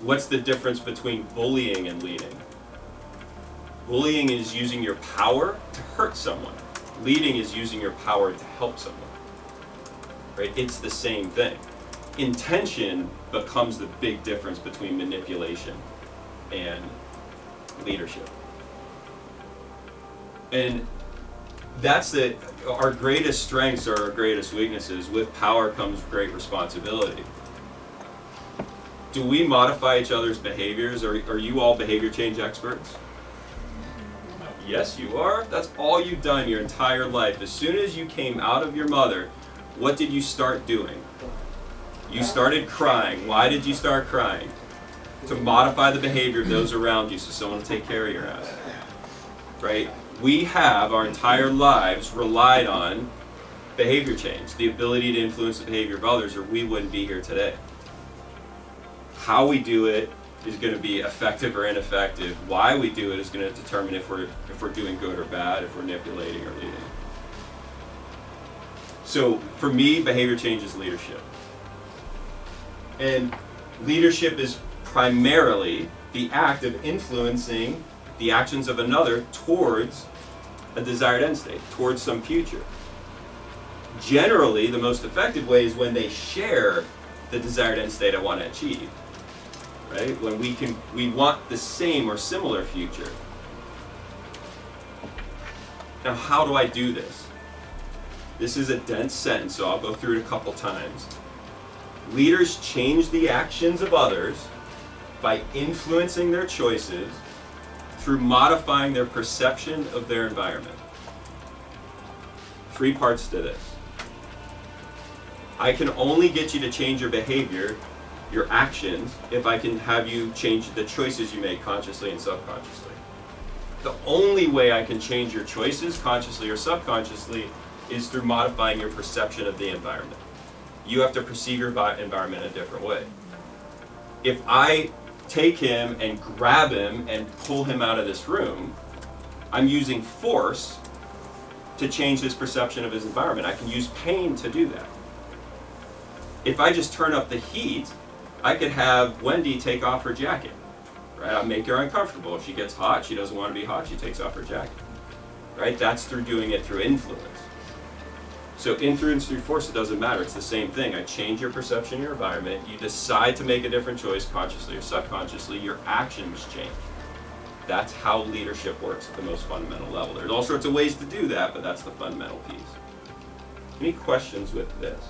What's the difference between bullying and leading? Bullying is using your power to hurt someone. Leading is using your power to help someone. Right? It's the same thing. Intention becomes the big difference between manipulation and leadership. And that's our greatest strengths are our greatest weaknesses. With power comes great responsibility. Do we modify each other's behaviors? Are you all behavior change experts? Yes, you are. That's all you've done your entire life. As soon as you came out of your mother, what did you start doing? You started crying. Why did you start crying? To modify the behavior of those around you so someone will take care of your ass. Right? We have our entire lives relied on behavior change, the ability to influence the behavior of others, or we wouldn't be here today. How we do it is going to be effective or ineffective. Why we do it is going to determine if we're doing good or bad, if we're manipulating or leading. So for me, behavior change is leadership. And leadership is primarily the act of influencing the actions of another towards a desired end state, towards some future. Generally, the most effective way is when they share the desired end state I want to achieve. Right? When we want the same or similar future. Now, how do I do this? This is a dense sentence, so I'll go through it a couple times. Leaders change the actions of others by influencing their choices through modifying their perception of their environment. 3 parts to this. I can only get you to change your behavior, your actions, if I can have you change the choices you make consciously and subconsciously. The only way I can change your choices, consciously or subconsciously, is through modifying your perception of the environment. You have to perceive your environment in a different way. If I take him and grab him and pull him out of this room, I'm using force to change his perception of his environment. I can use pain to do that. If I just turn up the heat, I could have Wendy take off her jacket. Right? I'll make her uncomfortable. If she gets hot, she doesn't want to be hot, she takes off her jacket. Right? That's through doing it through influence. So influence through force, it doesn't matter. It's the same thing. I change your perception of your environment. You decide to make a different choice consciously or subconsciously. Your actions change. That's how leadership works at the most fundamental level. There's all sorts of ways to do that, but that's the fundamental piece. Any questions with this?